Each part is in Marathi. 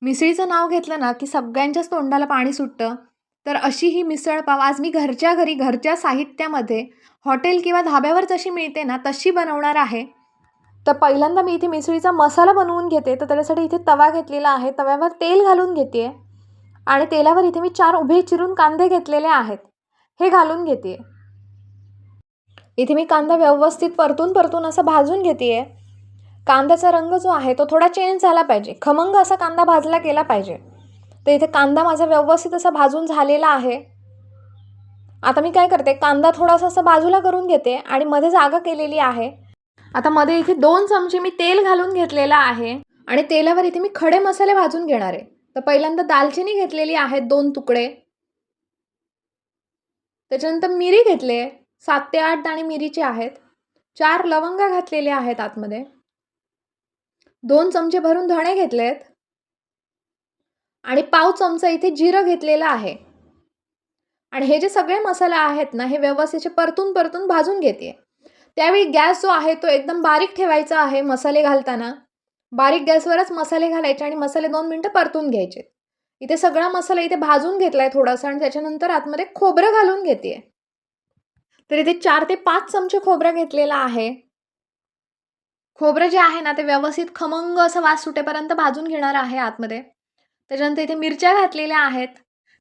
मिसळीचं नाव घेतलं ना, की सगळ्यांच्याच तोंडाला पाणी सुटतं. तर अशी ही मिसळ-पाव आज मी घरच्या घरी, घरच्या साहित्यामध्ये हॉटेल किंवा धाब्यावर जशी मिळते ना, तशी बनवणार आहे. तर पहिल्यांदा मी इथे मिसळीचा मसाला बनवून घेते. तर त्याच्यासाठी इथे तवा घेतलेला आहे. तव्यावर तेल घालून घेते आहे आणि तेलावर इथे मी 4 उभे चिरून कांदे घेतलेले आहेत. हे घालून घेते आहे. इथे मी कांदा व्यवस्थित परतून असा भाजून घेते आहे. कांद्याचा रंग जो आहे तो थोडा चेंज झाला पाहिजे. खमंग असा कांदा भाजला गेला पाहिजे. तर इथे कांदा माझा व्यवस्थित असा भाजून झालेला आहे. आता मी काय करते, कांदा थोडासा असा बाजूला करून घेते आणि मध्ये जागा केलेली आहे. आता मध्ये इथे 2 चमचे मी तेल घालून घेतलेलं आहे आणि तेलावर इथे मी खडे मसाले भाजून घेणार आहे. तर पहिल्यांदा दालचिनी घेतलेली आहे 2 तुकडे. त्याच्यानंतर मिरी घेतले 7 ते 8 दाणे मिरीचे आहेत. 4 लवंगा घातलेल्या आहेत आतमध्ये. 2 चमचे भरून धणे घेतलेत आणि पाव चमचा इथे जिरं घेतलेलं आहे. आणि हे जे सगळे मसाले आहेत ना, हे व्यवस्थित परतून भाजून घेते. त्यावेळी गॅस जो आहे तो एकदम बारीक ठेवायचा आहे. मसाले घालताना बारीक गॅसवरच मसाले घालायचे आणि मसाले 2 मिनिटं परतून घ्यायचे. इथे सगळा मसाला इथे भाजून घेतलाय थोडासा आणि त्याच्यानंतर आतमध्ये खोबरं घालून घेते. तर इथे 4 ते 5 चमचे खोबरं घेतलेलं आहे. खोबरं जे आहे ना, ते व्यवस्थित खमंग असं वास सुटेपर्यंत भाजून घेणार आहे आतमध्ये. त्याच्यानंतर इथे मिरच्या घातलेल्या आहेत.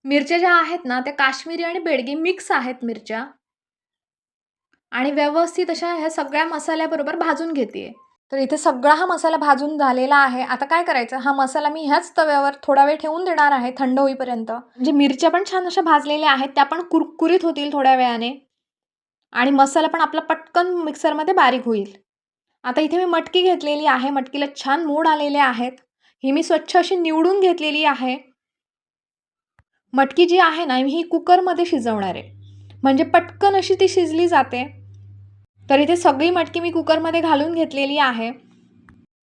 मिरच्या ज्या आहेत ना, त्या काश्मीरी आणि बेडगी मिक्स आहेत मिरच्या आणि व्यवस्थित अशा ह्या सगळ्या मसाल्याबरोबर भाजून घेते. तर इथे सगळा हा मसाला भाजून झालेला आहे. आता काय करायचं, हा मसाला मी ह्याच तव्यावर थोडा वेळ ठेवून देणार आहे थंड होईपर्यंत. म्हणजे मिरच्या पण छान अशा भाजलेल्या आहेत, त्या पण कुरकुरीत होतील थोड्या वेळाने आणि मसाला पण आपला पटकन मिक्सरमध्ये बारीक होईल. आता इथे मी मटकी घेतलेली आहे. मटकीला छान मोड आलेले आहेत. ही मी स्वच्छ अशी निवडून घेतलेली आहे. मटकी जी आहे ना, ही कुकरमध्ये शिजवणार आहे. म्हणजे पटकन अशी ती शिजली जाते. तर इथे सगळी मटकी मी कुकरमध्ये घालून घेतलेली आहे.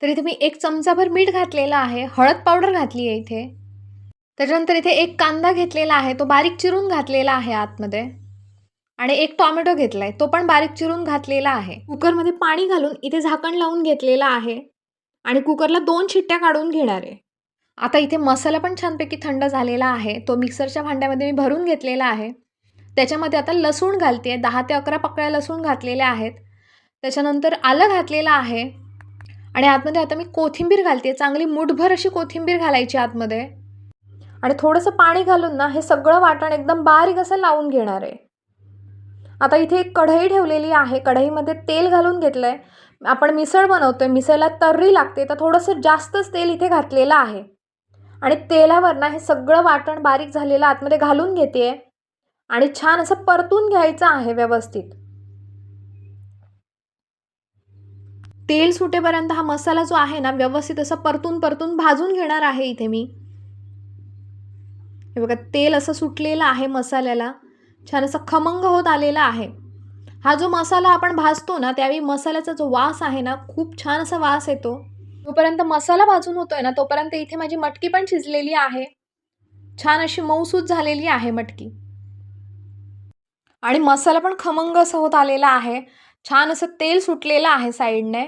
तर इथे मी 1 चमचाभर मीठ घातलेलं आहे. हळद पावडर घातली आहे इथे. त्याच्यानंतर इथे 1 कांदा घेतलेला आहे. तो बारीक चिरून घातलेला आहे आतमध्ये. आणि 1 टोमॅटो घेतलाय. तो पण बारीक चिरून घातलेला आहे. कुकरमध्ये पाणी घालून इथे झाकण लावून घेतलेलं आहे. आणि कुकरला 2 शिट्ट्या काढून घेणार आहे. आता इथे मसाला पण छानपैकी थंड झालेला आहे. तो मिक्सरच्या भांड्यामध्ये मी भरून घेतलेला आहे. त्याच्यामध्ये आता लसूण घालते. 10 ते 11 पकळ्या लसूण घातलेल्या आहेत. त्याच्यानंतर आलं घातलेलं आहे. आणि आतमध्ये आता मी कोथिंबीर घालते. चांगली मूठभर अशी कोथिंबीर घालायची आतमध्ये. आणि थोडंसं पाणी घालून ना, हे सगळं वाटण एकदम बारीक असं लावून घेणार आहे. आता इथे एक कढई ठेवलेली आहे. कढईमध्ये तेल घालून घेतलंय. आपण मिसळ बनवतोय. मिसळला तर्री लागते, तर थोडंसं जास्तच तेल इथे घातलेलं आहे. आणि तेलावर ना हे सगळं वाटण बारीक झालेलं आतमध्ये घालून घेते आणि छान असं परतून घ्यायचं आहे व्यवस्थित. तेल सुटेपर्यंत हा मसाला जो आहे ना, व्यवस्थित असं परतून भाजून घेणार आहे इथे मी. हे बघा, तेल असं सुटलेलं आहे मसाल्याला. छान असं खमंग होत आलेला आहे. हा जो मसाला आपण भाजतो ना, त्यावेळी मसाल्याचा जो वास आहे ना, खूप छान असा वास येतो. तोपर्यंत मसाला भाजून होतोय ना, तोपर्यंत इथे माझी मटकी पण शिजलेली आहे. छान अशी मऊसूत झालेली आहे मटकी. आणि मसाला पण खमंग असं होत आलेला आहे. छान असं तेल सुटलेलं आहे साईडने.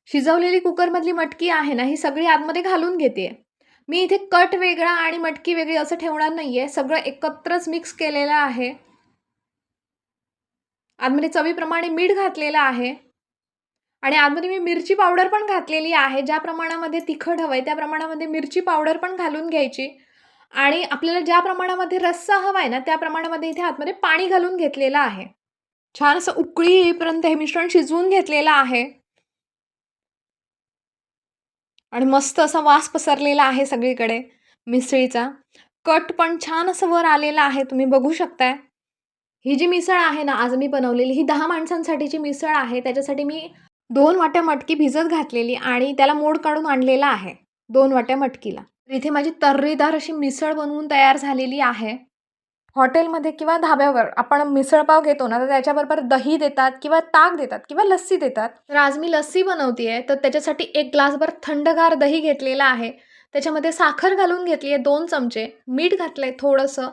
शिजवलेली कुकरमधली मटकी आहे ना, ही सगळी आतमध्ये घालून घेते. मी इथे कट वेगळा आणि मटकी वेगळी असं ठेवणार नाहीये. सगळं एकत्रच मिक्स केलेलं आहे. आतमध्ये चवीप्रमाणे मीठ घातलेलं आहे. आणि आतमध्ये मी मिरची पावडर पण घातलेली आहे. ज्या प्रमाणामध्ये तिखट हवंय त्या प्रमाणामध्ये मिरची पावडर पण घालून घ्यायची. आणि आपल्याला ज्या प्रमाणामध्ये रस्सा हवा आहे ना, त्या प्रमाणामध्ये इथे आतमध्ये पाणी घालून घेतलेलं आहे. छान असं उकळी येईपर्यंत हे मिश्रण शिजवून घेतलेलं आहे. आणि मस्त असा वास पसरलेला आहे सगळीकडे मिसळीचा. कट पण छान असं वर आलेला आहे, तुम्ही बघू शकताय. ही जी मिसळ आहे ना, आज मी बनवलेली, ही 10 माणसांसाठीची मिसळ आहे. त्याच्यासाठी मी 2 वाट्या मटकी भिजत घातलेली आणि त्याला मोड काढून आणलेला आहे 2 वाट्या मटकीला. इथे माझी तर्रीदार अशी मिसळ बनवून तयार झालेली आहे. हॉटेलमध्ये किंवा धाब्यावर आपण मिसळपाव घेतो ना, तर त्याच्याबरोबर दही देतात किंवा ताक देतात किंवा लस्सी देतात. तर आज मी लस्सी बनवते तर त्याच्यासाठी 1 ग्लासभर थंडगार दही घेतलेलं आहे. त्याच्यामध्ये साखर घालून घेतली आहे 2 चमचे, मीठ घातलंय थोडंसं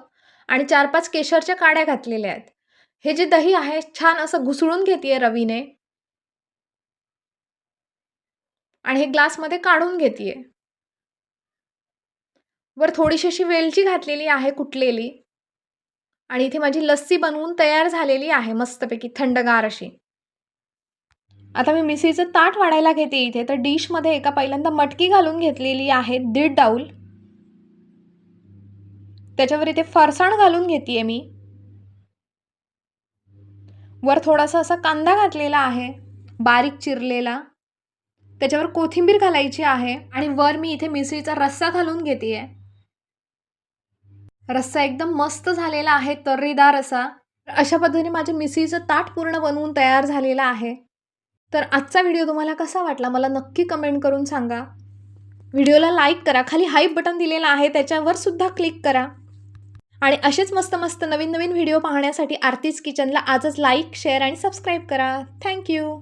आणि 4-5 केशरच्या काड्या घातलेल्या आहेत. हे जे दही आहे छान असं घुसळून घेते रवीने आणि हे ग्लासमध्ये काढून घेते. वर थोडीशी अशी वेलची घातलेली आहे कुटलेली. आणि इथे माझी लस्सी बनवून तयार झालेली आहे मस्तपैकी थंडगार अशी. आता मी मिसळीचं ताट वाढायला घेते इथे. तर डिशमध्ये एका पहिल्यांदा मटकी घालून घेतलेली आहे 1.5 डाऊल. त्याच्यावर इथे फरसाण घालून घेते मी. वर थोडासा असा कांदा घातलेला आहे बारीक चिरलेला. त्याच्यावर कोथिंबीर घालायची आहे आणि वर मी इथे मिसळीचा रस्सा घालून घेते आहे. रस्सा एकदम मस्त झालेला आहे, तर्रीदार असा. अशा पद्धतीने माझे मिसळीचं ताट पूर्ण बनवून तयार झालेलं आहे. तर आजचा व्हिडिओ तुम्हाला कसा वाटला मला नक्की कमेंट करून सांगा. व्हिडिओला लाईक करा, खाली हाईप बटन दिलेलं आहे त्याच्यावर सुद्धा क्लिक करा. आणि असेच मस्त मस्त नवीन नवीन व्हिडिओ पाहण्यासाठी आरतीज किचनला आजच लाईक, शेअर आणि सबस्क्राईब करा. थँक्यू.